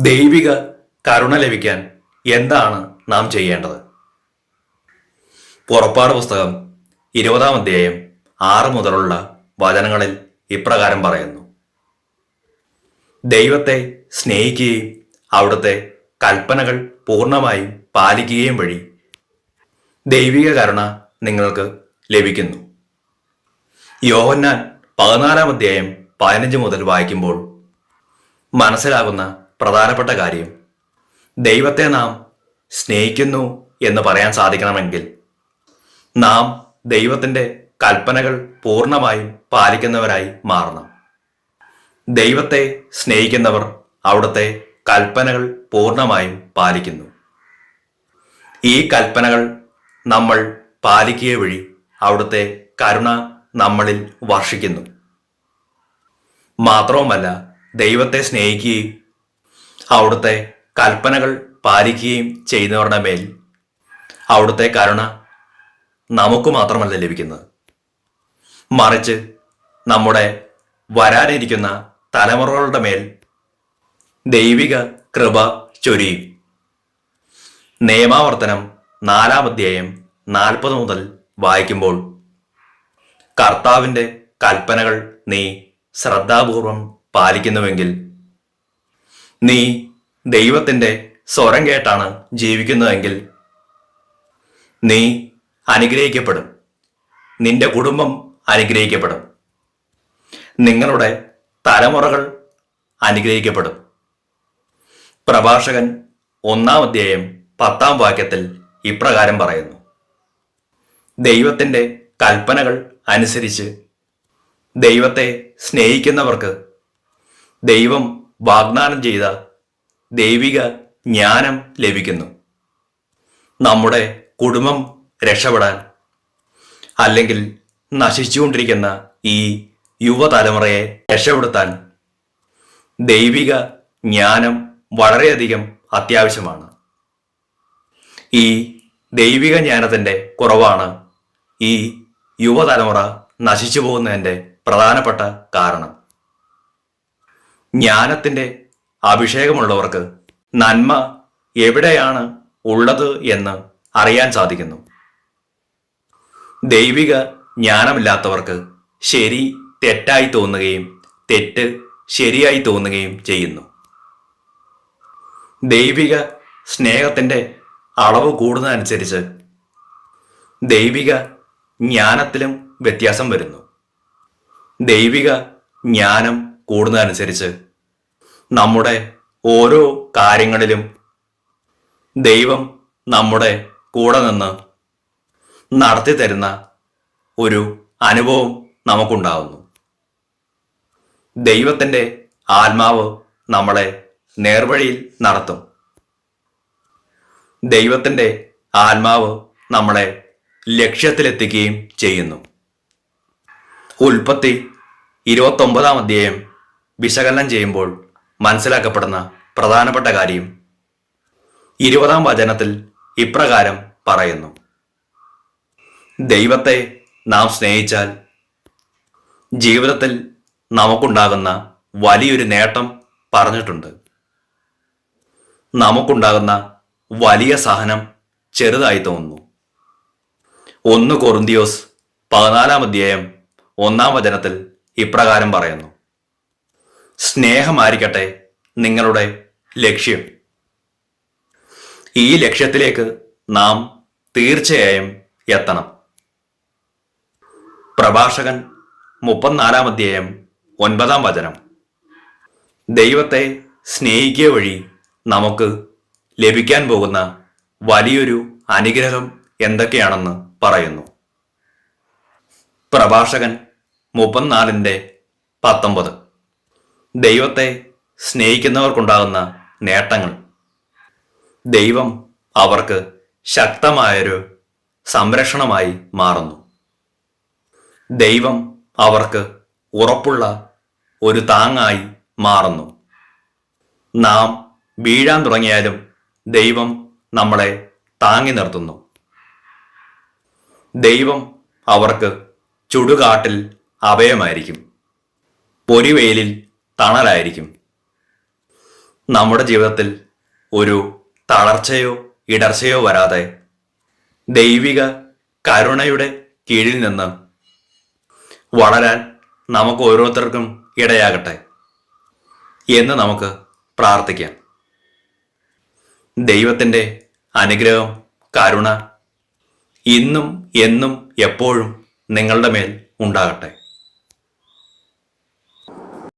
ദൈവിക കരുണ ലഭിക്കാൻ എന്താണ് നാം ചെയ്യേണ്ടത്? പുറപ്പാട് പുസ്തകം 20-ാം അധ്യായം 6 മുതലുള്ള വചനങ്ങളിൽ ഇപ്രകാരം പറയുന്നു: ദൈവത്തെ സ്നേഹിക്കുകയും അവിടുത്തെ കൽപ്പനകൾ പൂർണ്ണമായും പാലിക്കുകയും വഴി ദൈവിക കരുണ നിങ്ങൾക്ക് ലഭിക്കുന്നു. യോഹന്നാൻ 14-ാം അധ്യായം 15 മുതൽ വായിക്കുമ്പോൾ മനസ്സിലാകുന്ന പ്രധാനപ്പെട്ട കാര്യം, ദൈവത്തെ നാം സ്നേഹിക്കുന്നു എന്ന് പറയാൻ സാധിക്കണമെങ്കിൽ നാം ദൈവത്തിൻ്റെ കൽപ്പനകൾ പൂർണ്ണമായും പാലിക്കുന്നവരായി മാറണം. ദൈവത്തെ സ്നേഹിക്കുന്നവർ അവിടുത്തെ കൽപ്പനകൾ പൂർണ്ണമായും പാലിക്കുന്നു. ഈ കൽപ്പനകൾ നമ്മൾ പാലിക്കുക വഴി അവിടുത്തെ കരുണ നമ്മളിൽ വർഷിക്കുന്നു. മാത്രവുമല്ല, ദൈവത്തെ സ്നേഹിക്കുകയും അവിടുത്തെ കൽപ്പനകൾ പാലിക്കുകയും ചെയ്യുന്നവരുടെ മേൽ അവിടുത്തെ കരുണ നമുക്ക് മാത്രമല്ല ലഭിക്കുന്നത്, മറിച്ച് നമ്മുടെ വരാനിരിക്കുന്ന തലമുറകളുടെ മേൽ ദൈവിക കൃപ ചൊരിയും. നിയമാവർത്തനം 4-ാം അധ്യായം 40 മുതൽ വായിക്കുമ്പോൾ, കർത്താവിൻ്റെ കൽപ്പനകൾ നീ ശ്രദ്ധാപൂർവം പാലിക്കുന്നുവെങ്കിൽ നീ ദൈവത്തിൻ്റെ സ്വരം കേട്ടാണ് ജീവിക്കുന്നതെങ്കിൽ നീ അനുഗ്രഹിക്കപ്പെടും. നിന്റെ കുടുംബം അനുഗ്രഹിക്കപ്പെടും. നിങ്ങളുടെ തലമുറകൾ അനുഗ്രഹിക്കപ്പെടും. പ്രഭാഷകൻ 1-ാം അധ്യായം 10-ാം വാക്യത്തിൽ ഇപ്രകാരം പറയുന്നു: ദൈവത്തിൻ്റെ കൽപ്പനകൾ അനുസരിച്ച് ദൈവത്തെ സ്നേഹിക്കുന്നവർക്ക് ദൈവം വാഗ്ദാനം ചെയ്ത ദൈവിക ജ്ഞാനം ലഭിക്കുന്നു. നമ്മുടെ കുടുംബം രക്ഷപ്പെടാൻ, അല്ലെങ്കിൽ നശിച്ചുകൊണ്ടിരിക്കുന്ന ഈ യുവതലമുറയെ രക്ഷപ്പെടുത്താൻ ദൈവിക ജ്ഞാനം വളരെയധികം അത്യാവശ്യമാണ്. ഈ ദൈവിക ജ്ഞാനത്തിൻ്റെ കുറവാണ് ഈ യുവതലമുറ നശിച്ചു പോകുന്നതിൻ്റെ പ്രധാനപ്പെട്ട കാരണം. ജ്ഞാനത്തിൻ്റെ അഭിഷേകമുള്ളവർക്ക് നന്മ എവിടെയാണ് ഉള്ളത് എന്ന് അറിയാൻ സാധിക്കുന്നു. ദൈവിക ജ്ഞാനമില്ലാത്തവർക്ക് ശരി തെറ്റായി തോന്നുകയും തെറ്റ് ശരിയായി തോന്നുകയും ചെയ്യുന്നു. ദൈവിക സ്നേഹത്തിൻ്റെ അളവ് കൂടുന്നതനുസരിച്ച് ദൈവിക ജ്ഞാനത്തിലും വ്യത്യാസം വരുന്നു. ദൈവിക ജ്ഞാനം കൂടുന്നതനുസരിച്ച് നമ്മുടെ ഓരോ കാര്യങ്ങളിലും ദൈവം നമ്മുടെ കൂടെ നിന്ന് നടത്തി തരുന്ന ഒരു അനുഭവം നമുക്കുണ്ടാകുന്നു. ദൈവത്തിൻ്റെ ആത്മാവ് നമ്മളെ നേർവഴിയിൽ നടത്തും. ദൈവത്തിൻ്റെ ആത്മാവ് നമ്മളെ ലക്ഷ്യത്തിലെത്തിക്കുകയും ചെയ്യുന്നു. ഉൽപ്പത്തി 29-ാം അധ്യായം വിശകലനം ചെയ്യുമ്പോൾ മനസ്സിലാക്കപ്പെടുന്ന പ്രധാനപ്പെട്ട കാര്യം 20-ാം വചനത്തിൽ ഇപ്രകാരം പറയുന്നു: ദൈവത്തെ നാം സ്നേഹിച്ചാൽ ജീവിതത്തിൽ നമുക്കുണ്ടാകുന്ന വലിയൊരു നേട്ടം പറഞ്ഞിട്ടുണ്ട്. നമുക്കുണ്ടാകുന്ന വലിയ സഹനം ചെറുതായി തോന്നുന്നു. 1 കൊറിന്ത്യോസ് 14-ാം അധ്യായം 1-ാം വചനത്തിൽ ഇപ്രകാരം പറയുന്നു: സ്നേഹമായിരിക്കട്ടെ നിങ്ങളുടെ ലക്ഷ്യം. ഈ ലക്ഷ്യത്തിലേക്ക് നാം തീർച്ചയായും എത്തണം. പ്രഭാഷകൻ 34-ാം അധ്യായം 9-ാം വചനം ദൈവത്തെ സ്നേഹിക്കുക വഴി നമുക്ക് ലഭിക്കാൻ പോകുന്ന വലിയൊരു അനുഗ്രഹം എന്തൊക്കെയാണെന്ന് പറയുന്നു. പ്രഭാഷകൻ 34-19 ദൈവത്തെ സ്നേഹിക്കുന്നവർക്കുണ്ടാകുന്ന നേട്ടങ്ങൾ. ദൈവം അവർക്ക് ശക്തമായൊരു സംരക്ഷണമായി മാറുന്നു. ദൈവം അവർക്ക് ഉറപ്പുള്ള ഒരു താങ്ങായി മാറുന്നു. നാം വീഴാൻ തുടങ്ങിയാലും ദൈവം നമ്മളെ താങ്ങി നിർത്തുന്നു. ദൈവം അവർക്ക് ചുടുകാട്ടിൽ അഭയമായിരിക്കും. പൊരിവെയിലിൽ തണലായിരിക്കും. നമ്മുടെ ജീവിതത്തിൽ ഒരു തളർച്ചയോ ഇടർച്ചയോ വരാതെ ദൈവിക കരുണയുടെ കീഴിൽ നിന്ന് വളരാൻ നമുക്ക് ഓരോരുത്തർക്കും ഇടയാകട്ടെ എന്ന് നമുക്ക് പ്രാർത്ഥിക്കാം. ദൈവത്തിൻ്റെ അനുഗ്രഹം, കരുണ ഇന്നും എന്നും എപ്പോഴും നിങ്ങളുടെ മേൽ ഉണ്ടാകട്ടെ.